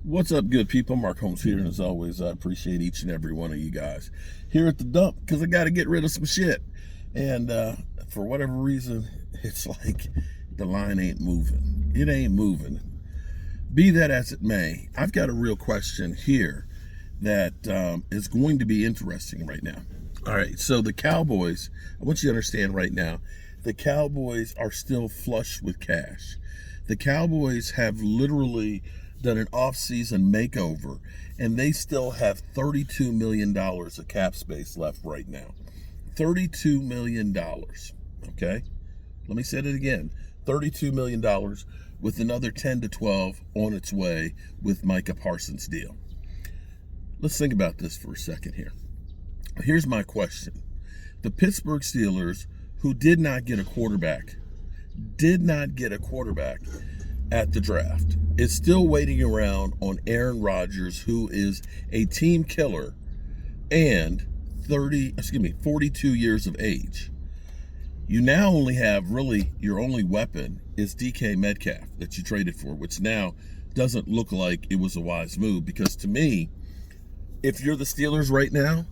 What's up, good people? Mark Holmes here, and as always, I appreciate each and every one of you guys here at the dump because I got to get rid of some shit. And for whatever reason, it's like the line ain't moving. It ain't moving. Be that as it may, I've got a real question here that is going to be interesting right now. All right, so the Cowboys, I want you to understand right now, the Cowboys are still flush with cash. The Cowboys have literally done an off-season makeover, and they still have $32 million of cap space left right now. $32 million, okay? Let me say it again. $32 million with another 10 to 12 on its way with Micah Parsons' deal. Let's think about this for a second here. Here's my question. The Pittsburgh Steelers, who did not get a quarterback at the draft, is still waiting around on Aaron Rodgers, who is a team killer and 42 years of age. You now only have, really, your only weapon is DK Metcalf that you traded for, which now doesn't look like it was a wise move, because to me, if you're the Steelers right now,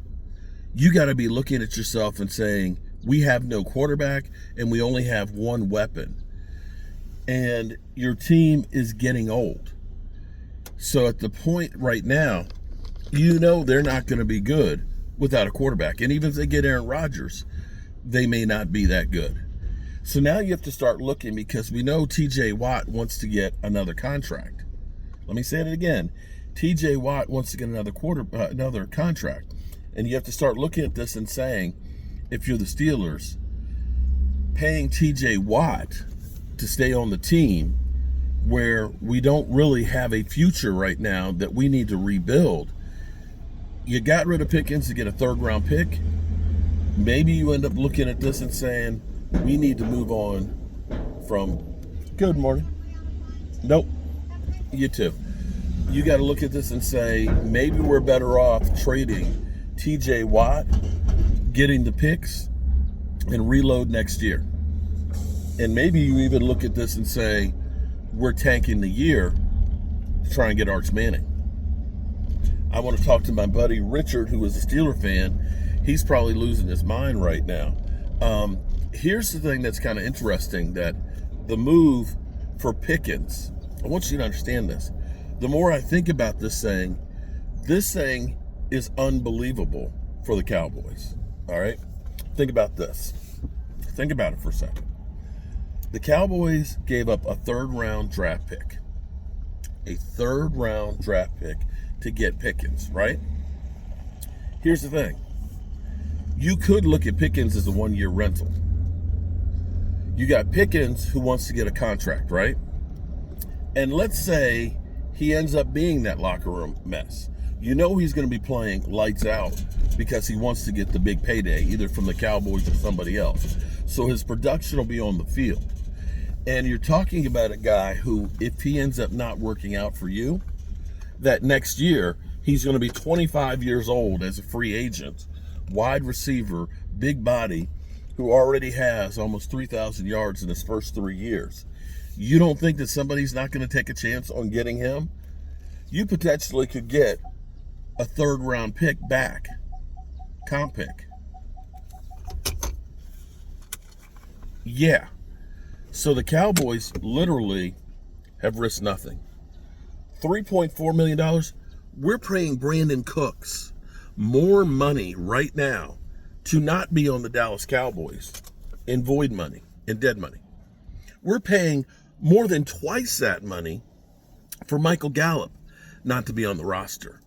you got to be looking at yourself and saying, we have no quarterback and we only have one weapon. And your team is getting old. So at the point right now, you know they're not going to be good without a quarterback. And even if they get Aaron Rodgers, they may not be that good. So now you have to start looking, because we know TJ Watt wants to get another contract. Let me say it again. TJ Watt wants to get another contract. And you have to start looking at this and saying, if you're the Steelers, paying TJ Watt to stay on the team where we don't really have a future right now that we need to rebuild. You got rid of Pickens to get a third-round pick. Maybe you end up looking at this and saying, we need to move on from, good morning. Nope, you too. You got to look at this and say, maybe we're better off trading TJ Watt, getting the picks, and reload next year. And maybe you even look at this and say, we're tanking the year to try and get Arch Manning. I want to talk to my buddy Richard, who is a Steeler fan. He's probably losing his mind right now. Here's the thing that's kind of interesting, that the move for Pickens, I want you to understand this. The more I think about this thing is unbelievable for the Cowboys. All right? Think about this. Think about it for a second. The Cowboys gave up a third-round draft pick. A third-round draft pick to get Pickens, right? Here's the thing. You could look at Pickens as a one-year rental. You got Pickens, who wants to get a contract, right? And let's say he ends up being that locker room mess. You know he's going to be playing lights out because he wants to get the big payday, either from the Cowboys or somebody else. So his production will be on the field. And you're talking about a guy who, if he ends up not working out for you, that next year he's going to be 25 years old as a free agent, wide receiver, big body, who already has almost 3,000 yards in his first 3 years. You don't think that somebody's not going to take a chance on getting him? You potentially could get a third-round pick back, comp pick. Yeah. So the Cowboys literally have risked nothing. $3.4 million. We're paying Brandon Cooks more money right now to not be on the Dallas Cowboys in void money, in dead money. We're paying more than twice that money for Michael Gallup not to be on the roster.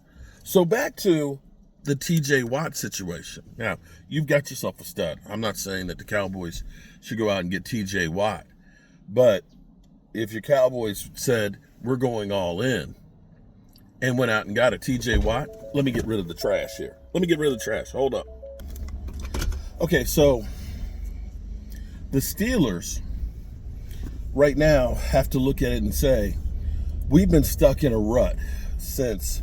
So back to the TJ Watt situation. Now, you've got yourself a stud. I'm not saying that the Cowboys should go out and get TJ Watt. But if your Cowboys said, we're going all in, and went out and got a TJ Watt, let me get rid of the trash here. Let me get rid of the trash. Hold up. Okay, so the Steelers right now have to look at it and say, we've been stuck in a rut since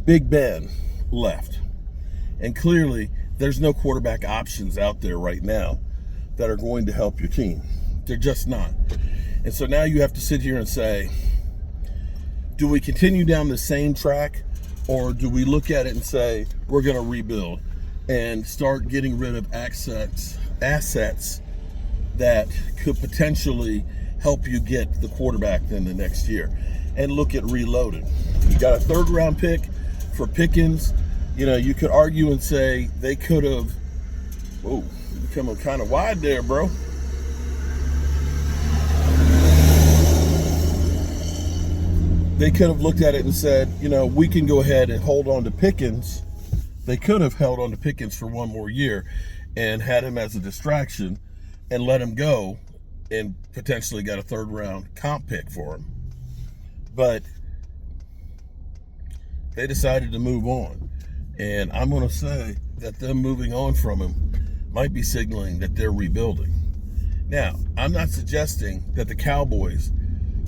Big Ben left. And clearly, there's no quarterback options out there right now that are going to help your team. They're just not. And so now you have to sit here and say, Do we continue down the same track, or do we look at it and say we're going to rebuild and start getting rid of assets that could potentially help you get the quarterback then the next year, and look at reloading? You got a third-round pick for Pickens. You know, you could argue and say they could have. Whoa, you're coming kind of wide there, bro. They could have looked at it and said, you know, we can go ahead and hold on to Pickens. They could have held on to Pickens for one more year and had him as a distraction and let him go and potentially got a third-round comp pick for him. But they decided to move on. And I'm going to say that them moving on from him might be signaling that they're rebuilding. Now, I'm not suggesting that the Cowboys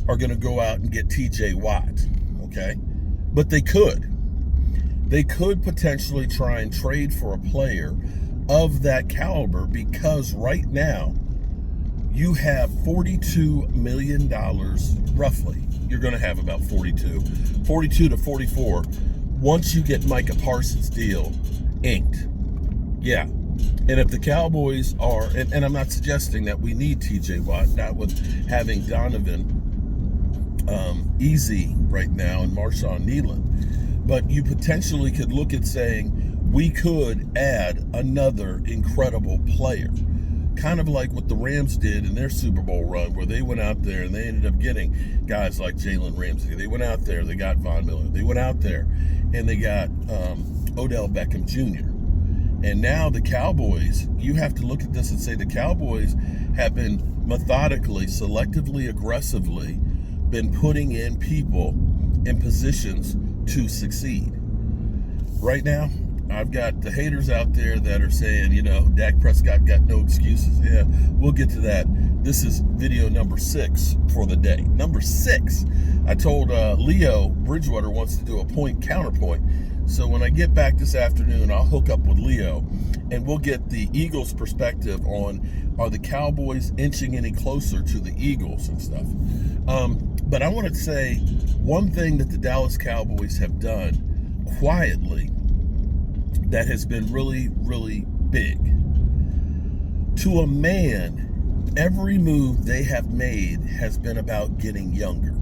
are going to go out and get TJ Watt, okay? But they could. They could potentially try and trade for a player of that caliber, because right now you have $42 million, roughly. You're going to have about 42 to 44 once you get Micah Parsons' deal inked. Yeah. And if the Cowboys are, and I'm not suggesting that we need TJ Watt, not with having Donovan easy right now and Marshawn Nealon, but you potentially could look at saying we could add another incredible player, kind of like what the Rams did in their Super Bowl run, where they went out there and they ended up getting guys like Jalen Ramsey. They went out there, they got Von Miller. They went out there and they got Odell Beckham Jr. And now the Cowboys, you have to look at this and say the Cowboys have been methodically, selectively, aggressively been putting in people in positions to succeed. Right now, I've got the haters out there that are saying, you know, Dak Prescott got no excuses. Yeah, we'll get to that. This is video number 6 for the day. Number 6. I told Leo Bridgewater wants to do a point counterpoint. So when I get back this afternoon, I'll hook up with Leo and we'll get the Eagles' perspective on, are the Cowboys inching any closer to the Eagles and stuff. But I want to say one thing that the Dallas Cowboys have done quietly that has been really, really big. To a man, every move they have made has been about getting younger.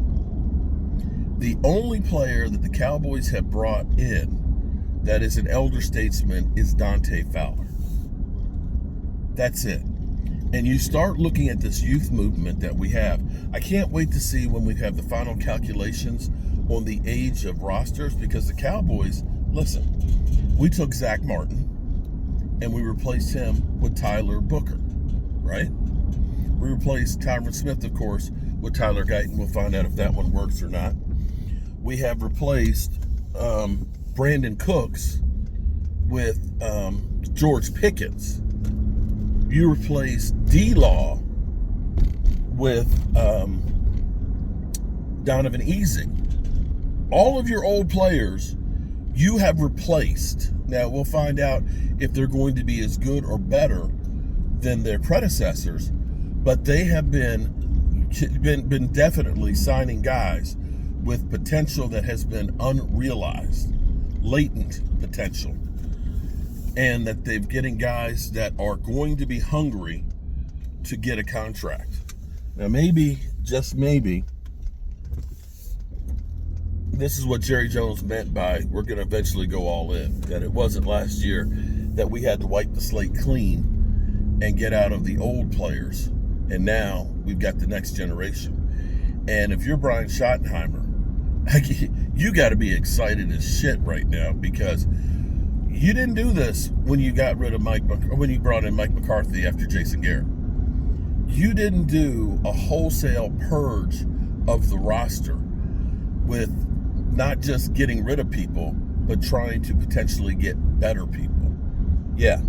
The only player that the Cowboys have brought in that is an elder statesman is Dante Fowler. That's it. And you start looking at this youth movement that we have. I can't wait to see when we have the final calculations on the age of rosters, because the Cowboys, listen, we took Zach Martin and we replaced him with Tyler Booker, right? We replaced Tyron Smith, of course, with Tyler Guyton. We'll find out if that one works or not. We have replaced Brandon Cooks with George Pickens. You replaced D-Law with Donovan Easing. All of your old players you have replaced. Now, we'll find out if they're going to be as good or better than their predecessors, but they have been definitely signing guys with potential that has been unrealized, latent potential, and that they're getting guys that are going to be hungry to get a contract. Now, maybe, just maybe, this is what Jerry Jones meant by we're going to eventually go all in, that it wasn't last year that we had to wipe the slate clean and get out of the old players, and now we've got the next generation. And if you're Brian Schottenheimer, you got to be excited as shit right now, because you didn't do this when you got rid of when you brought in Mike McCarthy after Jason Garrett. You didn't do a wholesale purge of the roster with not just getting rid of people, but trying to potentially get better people. Yeah,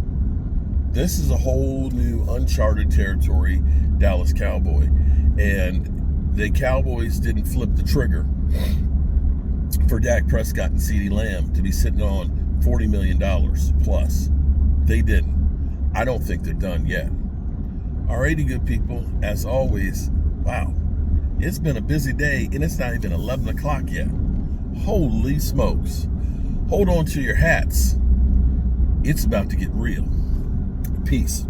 this is a whole new uncharted territory, Dallas Cowboy. And the Cowboys didn't flip the trigger for Dak Prescott and CeeDee Lamb to be sitting on $40 million plus. They didn't. I don't think they're done yet. Alrighty, good people. As always, wow. It's been a busy day, and it's not even 11 o'clock yet. Holy smokes. Hold on to your hats. It's about to get real. Peace.